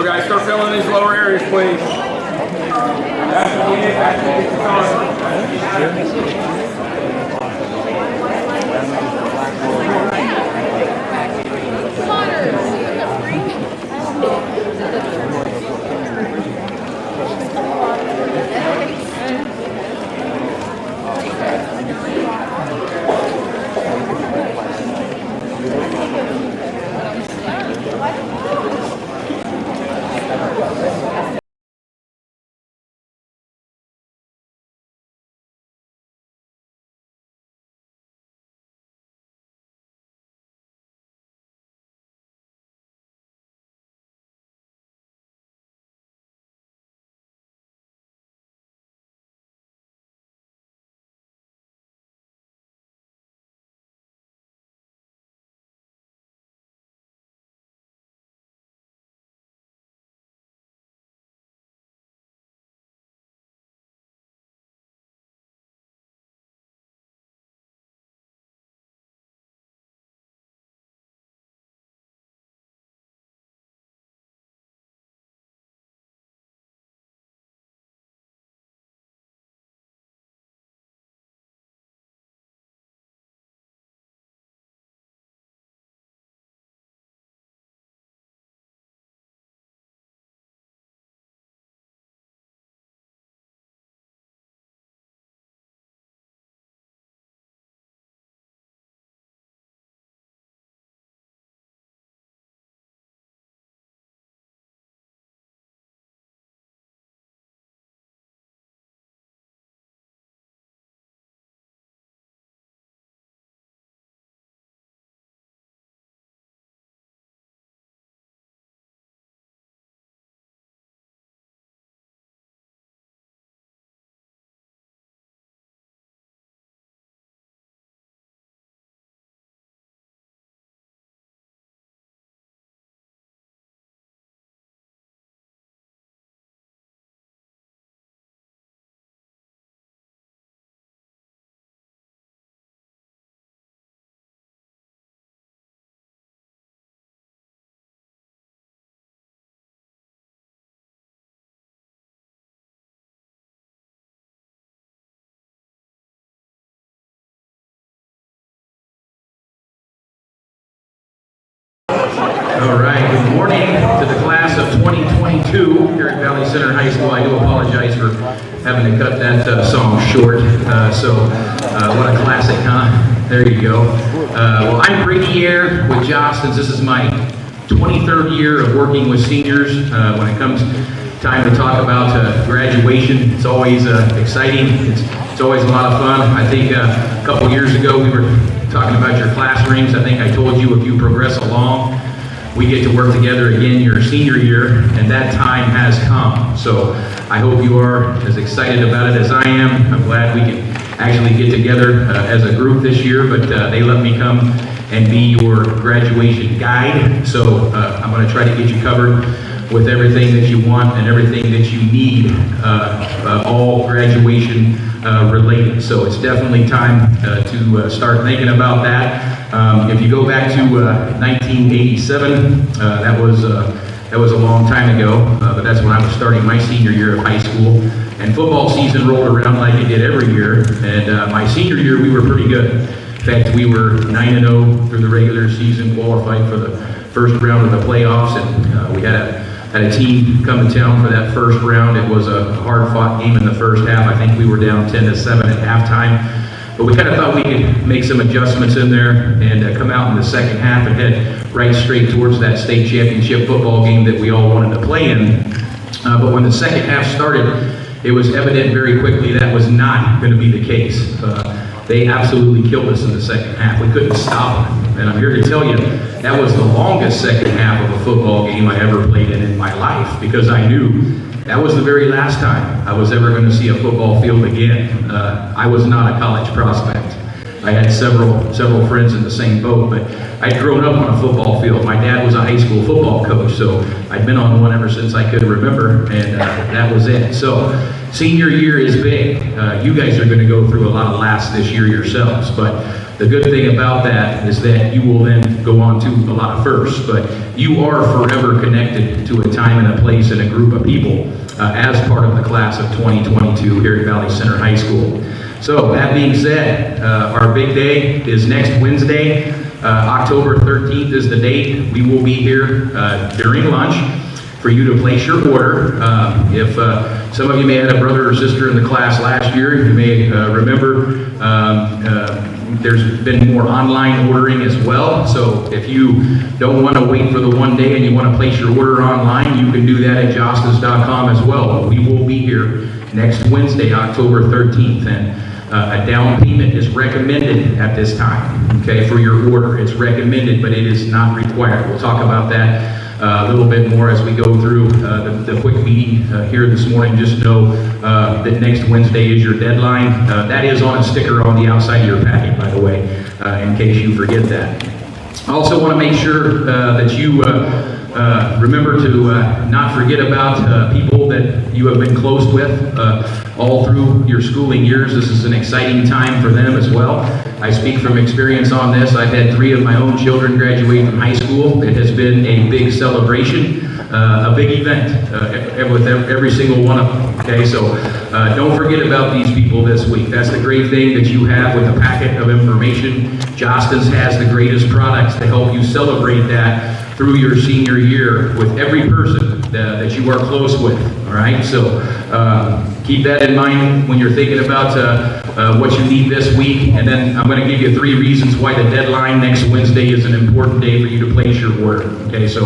So guys, start filling these lower areas, please. That's what we need. That's what we All right, good morning to the class of 2022 here at Valley Center High School. I do apologize for having to cut that song short. What a classic, huh? There you go. Well, I'm BEANIE with Jostens. This is my 23rd year of working with seniors. When it comes time to talk about graduation, it's always exciting. It's always a lot of fun. I think a couple years ago we were talking about your class rings. I think I told you if you progress along, we get to work together again your senior year, and that time has come. So I hope you are as excited about it as I am. I'm glad we can actually get together as a group this year, but they let me come and be your graduation guide. So I'm going to try to get you covered with everything that you want and everything that you need, all graduation related. So it's definitely time to start thinking about that. If you go back to 1987, that was a long time ago, but that's when I was starting my senior year of high school. And football season rolled around like it did every year. And my senior year, we were pretty good. In fact, we were 9-0 through the regular season, qualified for the first round of the playoffs, and we had a team come to town for that first round. It was a hard-fought game in the first half. I think we were down 10-7 at halftime. But we kind of thought we could make some adjustments in there and come out in the second half and head right straight towards that state championship football game that we all wanted to play in. But when the second half started, it was evident very quickly that was not going to be the case. They absolutely killed us in the second half. We couldn't stop them. And I'm here to tell you, that was the longest second half of a football game I ever played in my life, because I knew that was the very last time I was ever going to see a football field again. I was not a college prospect. I had several friends in the same boat, but I'd grown up on a football field. My dad was a high school football coach, so I'd been on one ever since I could remember, and that was it. So senior year is big. You guys are going to go through a lot of laughs this year yourselves, but The good thing about that is that you will then go on to a lot of firsts, but you are forever connected to a time and a place and a group of people as part of the class of 2022 here at Valley Center High School. So that being said, our big day is next Wednesday. October 13th is the date. We will be here during lunch for you to place your order. If some of you may have had a brother or sister in the class last year, you may remember there's been more online ordering as well. So if you don't want to wait for the one day and you want to place your order online, you can do that at jostens.com as well. We will be here next Wednesday, October 13th, and a down payment is recommended at this time, okay, for your order. It's recommended, but it is not required. We'll talk about that a little bit more as we go through the quick meeting here this morning. Just know that next Wednesday is your deadline. That is on a sticker on the outside of your packet, by the way, in case you forget that. I also want to make sure that you remember to not forget about people that you have been close with all through your schooling years. This is an exciting time for them as well. I speak from experience on this. I've had 3 of my own children graduate from high school. It has been a big celebration, a big event with every single one of them. Okay, so don't forget about these people this week. That's the great thing that you have with a packet of information. Jostens has the greatest products to help you celebrate that through your senior year with every person that you are close with, all right? So keep that in mind when you're thinking about what you need this week. And then I'm going to give you 3 reasons why the deadline next Wednesday is an important day for you to place your order, okay? So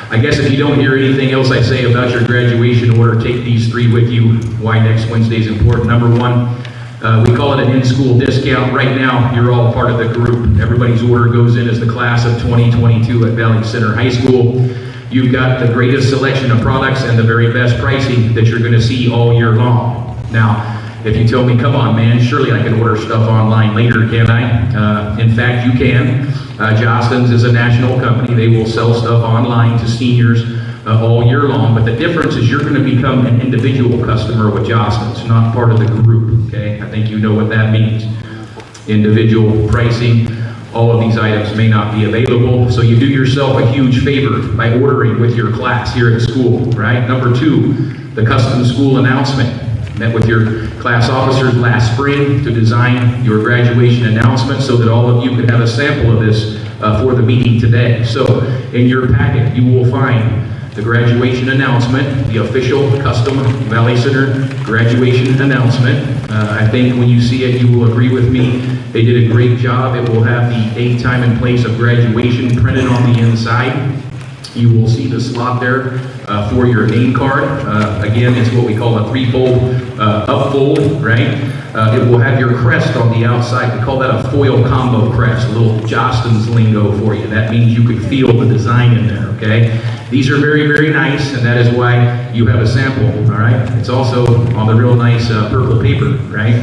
I guess if you don't hear anything else I say about your graduation order, take these 3 with you, why next Wednesday is important. Number 1, we call it an in-school discount. Right now, you're all part of the group. Everybody's order goes in as the class of 2022 at Valley Center High School. You've got the greatest selection of products and the very best pricing that you're going to see all year long. Now, if you tell me, come on, man, surely I can order stuff online later, can I? In fact, you can. Jostens is a national company. They will sell stuff online to seniors all year long, but the difference is you're going to become an individual customer with Jostens, not part of the group, okay? I think you know what that means. Individual pricing, all of these items may not be available, so you do yourself a huge favor by ordering with your class here at school, right? Number 2, the custom school announcement. Met with your class officers last spring to design your graduation announcement so that all of you could have a sample of this for the meeting today. So in your packet, you will find the graduation announcement, the official custom Valley Center graduation announcement. I think when you see it, you will agree with me. They did a great job. It will have the date, time, and place of graduation printed on the inside. You will see the slot there for your name card. Again, it's what we call a 3-fold upfold, right? It will have your crest on the outside. We call that a foil combo crest, a little Jostens lingo for you. That means you can feel the design in there, okay? These are very, very nice, and that is why you have a sample, all right? It's also on the real nice purple paper, right?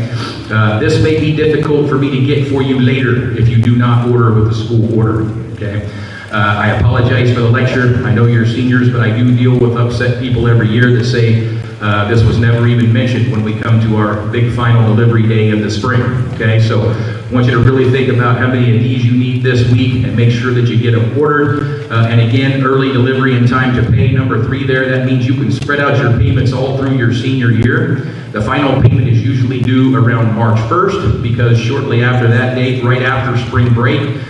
This may be difficult for me to get for you later if you do not order with the school order, okay? I apologize for the lecture. I know you're seniors, but I do deal with upset people every year that say this was never even mentioned when we come to our big final delivery day in the spring, okay? So I want you to really think about how many of these you need this week and make sure that you get them ordered. And again, early delivery and time to pay, number 3 there. That means you can spread out your payments all through your senior year. The final payment is usually due around March 1st because shortly after that date, right after spring break,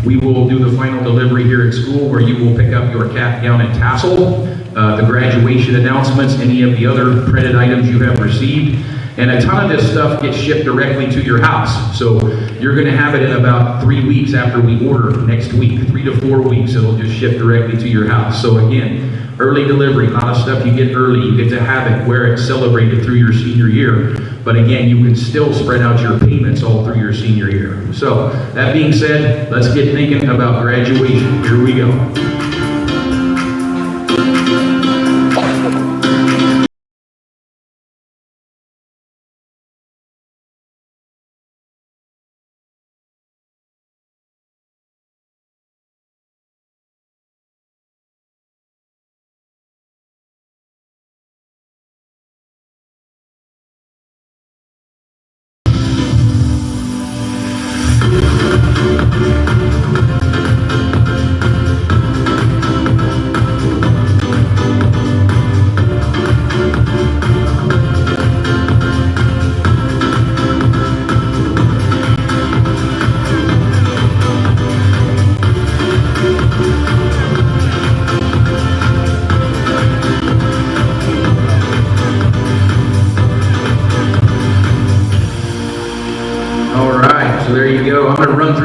we will do the final delivery here at school where you will pick up your cap, gown, and tassel, the graduation announcements, any of the other printed items you have received. And a ton of this stuff gets shipped directly to your house. So you're going to have it in about 3 weeks after we order next week, 3 to 4 weeks. It'll just ship directly to your house. So again, early delivery, a lot of stuff you get early. You get to have it, wear it, celebrate it through your senior year. But again, you can still spread out your payments all through your senior year. So that being said, let's get thinking about graduation. Here we go.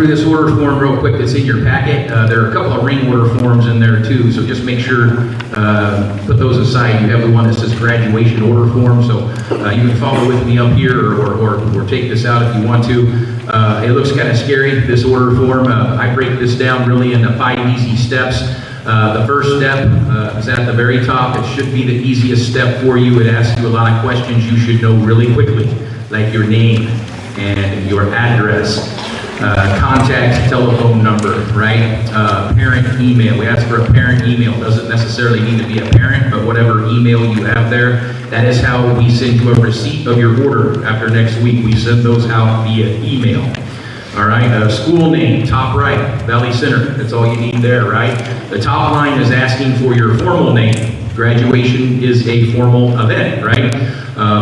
through this order form real quick that's in your packet. There are a couple of ring order forms in there too, so just make sure, put those aside. You have the one that says graduation order form, so you can follow with me up here or take this out if you want to. It looks kind of scary, this order form. I break this down really into 5 easy steps. The first step is at the very top. It should be the easiest step for you. It asks you a lot of questions you should know really quickly, like your name and your address, contact telephone number, right? Parent email. We ask for a parent email. Doesn't necessarily need to be a parent, but whatever email you have there, that is how we send you a receipt of your order after next week. We send those out via email. All right, school name, top right, Valley Center. That's all you need there, right? The top line is asking for your formal name. Graduation is a formal event, right?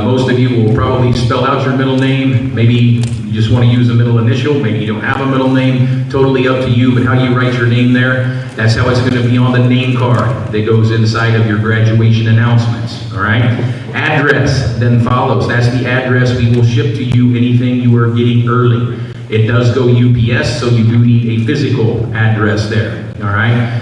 Most of you will probably spell out your middle name. Maybe you just want to use a middle initial. Maybe you don't have a middle name. Totally up to you, but how you write your name there, that's how it's going to be on the name card that goes inside of your graduation announcements, all right? Address then follows. That's the address we will ship to you anything you are getting early. It does go UPS, so you do need a physical address there, all right?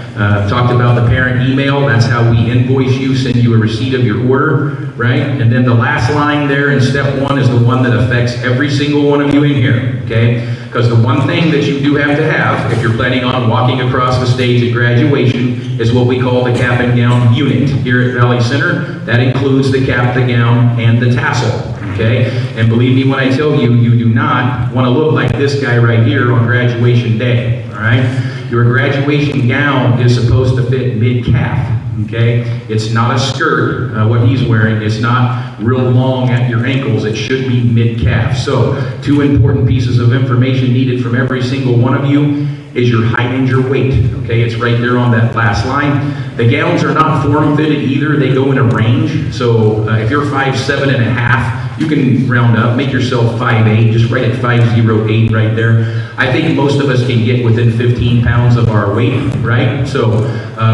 Talked about the parent email. That's how we invoice you, send you a receipt of your order, right? And then the last line there in step 1 is the one that affects every single one of you in here, okay? Because the one thing that you do have to have, if you're planning on walking across the stage at graduation, is what we call the cap and gown unit here at Valley Center. That includes the cap, the gown, and the tassel. Okay? And believe me when I tell you, you do not want to look like this guy right here on graduation day, all right? Your graduation gown is supposed to fit mid-calf, okay? It's not a skirt, what he's wearing. It's not real long at your ankles. It should be mid-calf. So, 2 important pieces of information needed from every single one of you is your height and your weight, okay? It's right there on that last line. The gowns are not form-fitted either. They go in a range. So, if you're 5'7.5", you can round up, make yourself 5'8", just right at 5'08" right there. I think most of us can get within 15 pounds of our weight, right? So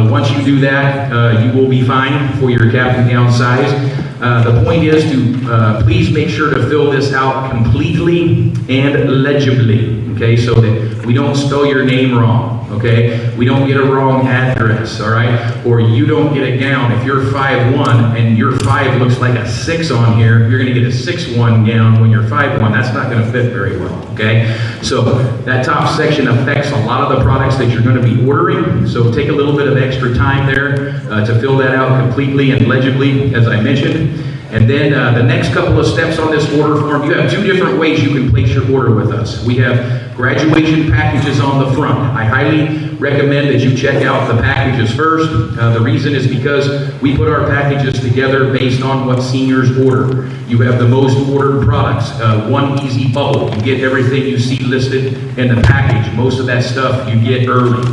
once you do that, you will be fine for your cap and gown size. The point is to please make sure to fill this out completely and legibly, okay? So that we don't spell your name wrong, okay? We don't get a wrong address, all right? Or you don't get a gown. If you're 5'1" and your 5 looks like a 6 on here, you're gonna get a 6'1" gown when you're 5'1". That's not gonna fit very well, okay? So that top section affects a lot of the products that you're gonna be ordering. So take a little bit of extra time there to fill that out completely and legibly, as I mentioned. And then the next couple of steps on this order form, you have 2 different ways you can place your order with us. We have graduation packages on the front. I highly recommend that you check out the packages first. The reason is because we put our packages together based on what seniors order. You have the most ordered products. One easy bubble. You get everything you see listed in the package. Most of that stuff you get early.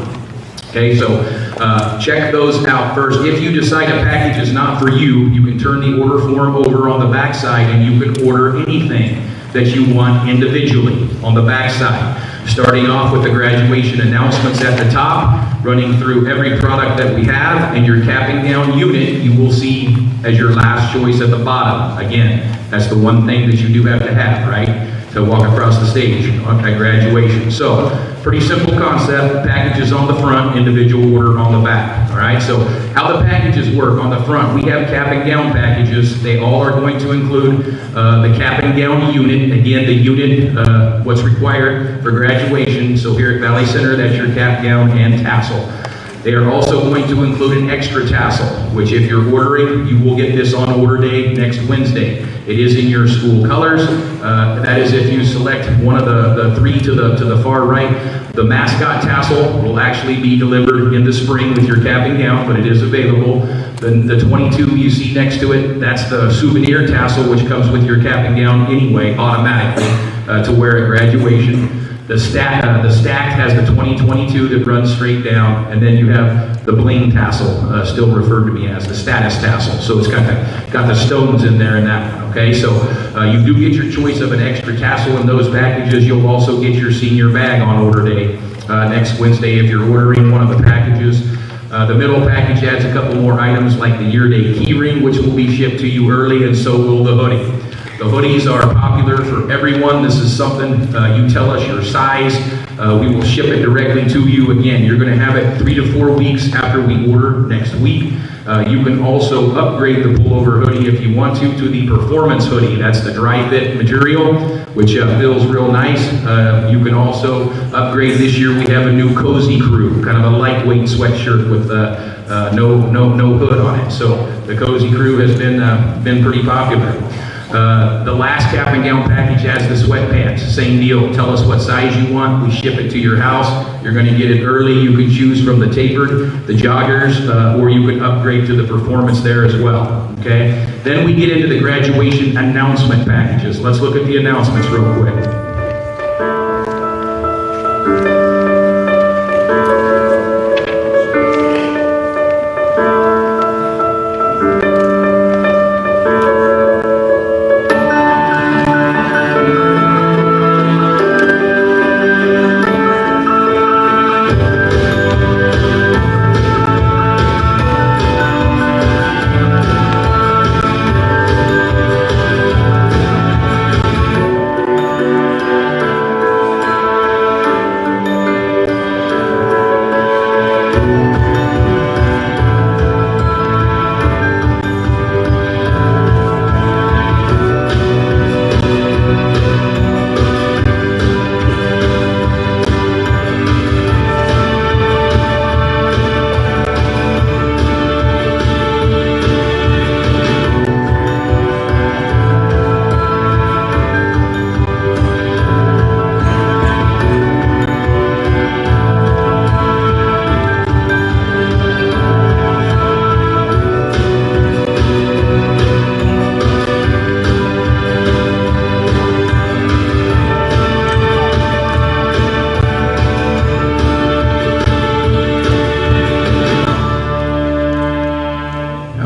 Okay, so check those out first. If you decide a package is not for you, you can turn the order form over on the back side and you can order anything that you want individually on the back side. Starting off with the graduation announcements at the top, running through every product that we have, and your cap and gown unit you will see as your last choice at the bottom. Again, that's the one thing that you do have to have, right? To walk across the stage at graduation. So, pretty simple concept. Packages on the front, individual order on the back. All right, so how the packages work on the front, we have cap and gown packages. They all are going to include the cap and gown unit. Again, the unit, what's required for graduation. So here at Valley Center, that's your cap, gown, and tassel. They are also going to include an extra tassel, which if you're ordering, you will get this on order day next Wednesday. It is in your school colors. That is if you select one of the 3 to the far right. The mascot tassel will actually be delivered in the spring with your cap and gown, but it is available. The 22 you see next to it, that's the souvenir tassel, which comes with your cap and gown anyway, automatically, to wear at graduation. The stacked has the 2022 that runs straight down, and then you have the bling tassel, still referred to me as the status tassel. So it's got the stones in there in that one, okay? So you do get your choice of an extra tassel in those packages. You'll also get your senior bag on order day next Wednesday if you're ordering one of the packages. The middle package adds a couple more items like the year-day keyring, which will be shipped to you early, and so will the hoodie. The hoodies are popular for everyone. This is something, you tell us your size, we will ship it directly to you. Again, you're going to have it 3 to 4 weeks after we order next week. You can also upgrade the pullover hoodie if you want to the performance hoodie. That's the dry fit material, which feels real nice. You can also upgrade. This year we have a new Cozy Crew, kind of a lightweight sweatshirt with no hood on it. So the Cozy Crew has been pretty popular. The last cap and gown package has the sweatpants. Same deal. Tell us what size you want. We ship it to your house. You're going to get it early. You can choose from the tapered, the joggers, or you can upgrade to the performance there as well. Okay. Then we get into the graduation announcement packages. Let's look at the announcements real quick.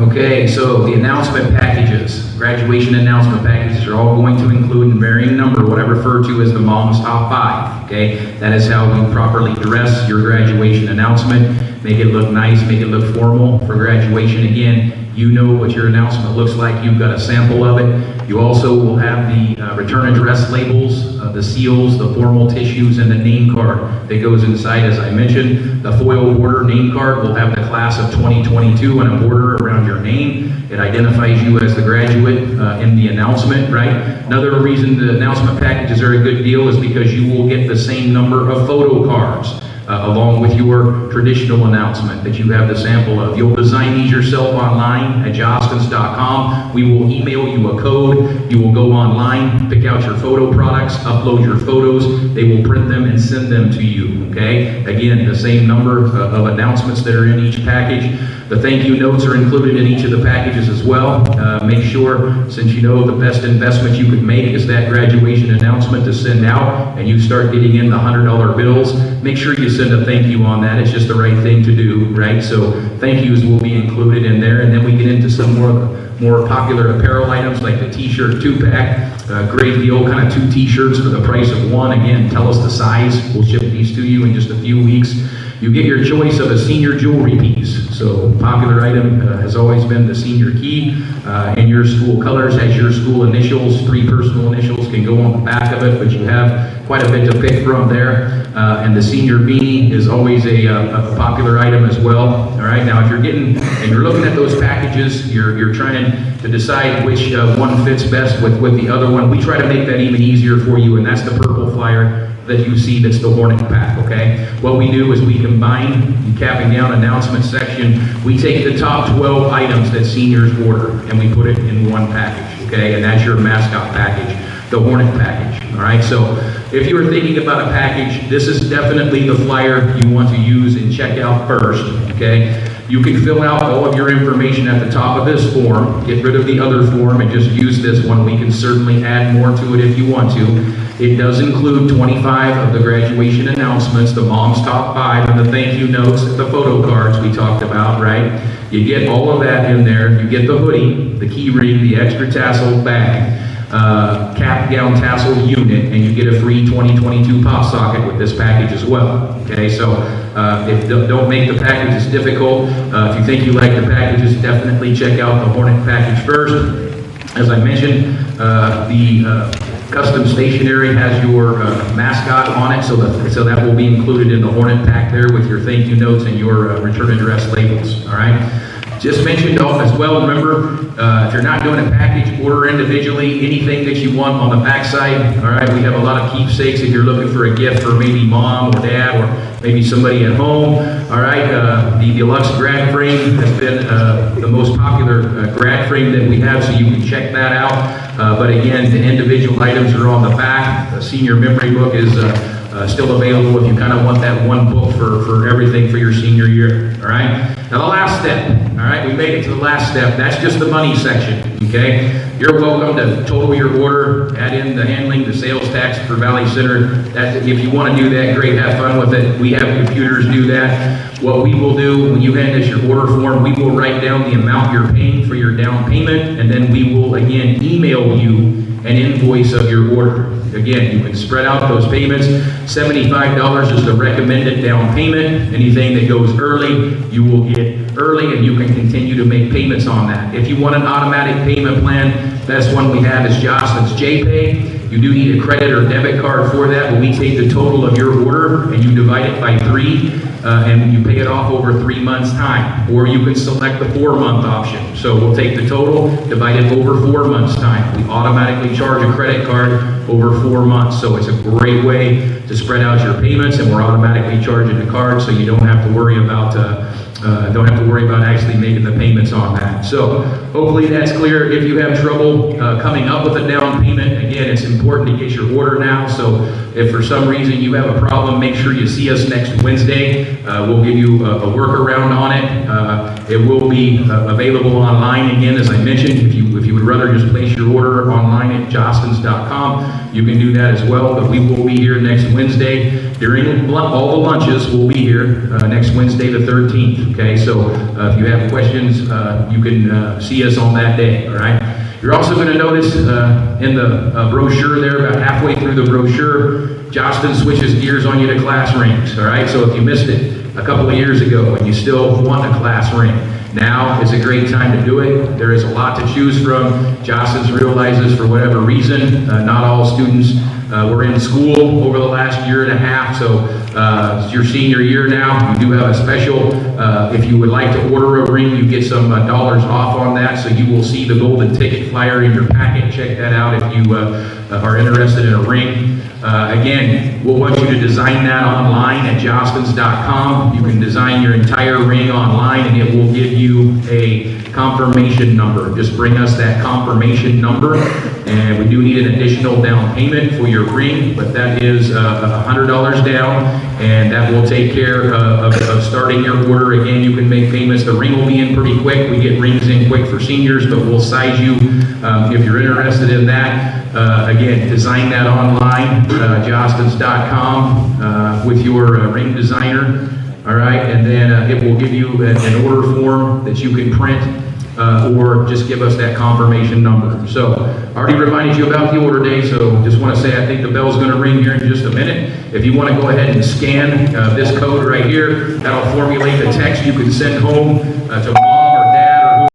Okay, so the announcement packages, graduation announcement packages are all going to include in varying number what I refer to as the mom's top 5. Okay, that is how we properly dress your graduation announcement. Make it look nice, make it look formal for graduation. Again, you know what your announcement looks like. You've got a sample of it. You also will have the return address labels, the seals, the formal tissues, and the name card that goes inside. As I mentioned, the foil border name card will have the class of 2022 and a border around your name. It identifies you as the graduate in the announcement, right? Another reason the announcement packages are a good deal is because you will get the same number of photo cards along with your traditional announcement that you have the sample of. You'll design these yourself online at Jostens.com. We will email you a code. You will go online, pick out your photo products, upload your photos. They will print them and send them to you, okay? Again, the same number of announcements that are in each package. The thank you notes are included in each of the packages as well. Make sure, since you know the best investment you could make is that graduation announcement to send out, and you start getting in the $100 bills, make sure you send a thank you on that. It's just the right thing to do, right? So thank yous will be included in there, and then we get into some more popular apparel items like the t-shirt 2-pack. Great deal, kind of 2 t-shirts for the price of 1. Again, tell us the size. We'll ship these to you in just a few weeks. You get your choice of a senior jewelry piece. So popular item has always been the senior key. In your school colors has your school initials. 3 personal initials can go on the back of it, but you have quite a bit to pick from there. And the senior beanie is always a popular item as well. All right, now if you're looking at those packages, you're trying to decide which one fits best with the other one. We try to make that even easier for you, and that's the purple flyer that you see that's the Hornet pack, okay? What we do is we combine the cap and gown announcement section. We take the top 12 items that seniors order and we put it in one package, okay? And that's your mascot package, the Hornet package, all right? So if you are thinking about a package, this is definitely the flyer you want to use and check out first, okay? You can fill out all of your information at the top of this form, get rid of the other form and just use this one. We can certainly add more to it if you want to. It does include 25 of the graduation announcements, the mom's top 5, and the thank you notes, the photo cards we talked about, right? You get all of that in there. You get the hoodie, the key ring, the extra tassel bag, cap gown tassel unit, and you get a free 2022 pop socket with this package as well. Okay, so don't make the packages difficult. If you think you like the packages, definitely check out the Hornet package first. As I mentioned, The custom stationery has your mascot on it, so that will be included in the Hornet pack there with your thank you notes and your return address labels, all right? Just mentioned as well, remember, if you're not doing a package, order individually, anything that you want on the back side, all right? We have a lot of keepsakes if you're looking for a gift for maybe mom or dad or maybe somebody at home, all right? The deluxe grad frame has been the most popular grad frame that we have, so you can check that out. But again, the individual items are on the back. The senior memory book is still available if you kind of want that one book for everything for your senior year, all right? Now the last step, all right, we made it to the last step. That's just the money section, okay? You're welcome to total your order, add in the handling, the sales tax for Valley Center. If you want to do that, great, have fun with it. We have computers do that. What we will do when you hand us your order form, we will write down the amount you're paying for your down payment, and then we will again email you an invoice of your order. Again, you can spread out those payments. $75 is the recommended down payment. Anything that goes early, you will get early and you can continue to make payments on that. If you want an automatic payment plan, best one we have is Jostens JPay. You do need a credit or debit card for that, but we take the total of your order and you divide it by 3 and you pay it off over 3 months' time. Or you can select the 4-month option. So we'll take the total, divide it over 4 months' time. We automatically charge a credit card over 4 months. So it's a great way to spread out your payments, and we're automatically charging the card, so you don't have to worry about actually making the payments on that. So hopefully that's clear. If you have trouble coming up with a down payment, again, it's important to get your order now. So if for some reason you have a problem, make sure you see us next Wednesday. We'll give you a workaround on it. It will be available online again, as I mentioned. If you would rather just place your order online at jostens.com, you can do that as well. But we will be here next Wednesday. During all the lunches, we'll be here next Wednesday the 13th. Okay, so if you have questions, you can see us on that day, all right? You're also going to notice in the brochure there, about halfway through the brochure, Jostens switches gears on you to class rings, all right? So if you missed it a couple of years ago and you still want a class ring, now is a great time to do it. There is a lot to choose from. Jostens realizes for whatever reason, not all students were in school over the last year and a half, so it's your senior year now. You do have a special, if you would like to order a ring, you get some dollars off on that, so you will see the golden ticket flyer in your packet. Check that out if you are interested in a ring. Again, we'll want you to design that online at jostens.com. You can design your entire ring online and it will give you a confirmation number. Just bring us that confirmation number, and we do need an additional down payment for your ring, but that is $100 down, and that will take care of starting your order. Again, you can make payments. The ring will be in pretty quick. We get rings in quick for seniors, but we'll size you if you're interested in that. Again, design that online, jostens.com with your ring designer. All right, and then it will give you an order form that you can print or just give us that confirmation number. So I already reminded you about the order day, so just want to say I think the bell's going to ring here in just a minute. If you want to go ahead and scan this code right here, that'll formulate the text you can send home to mom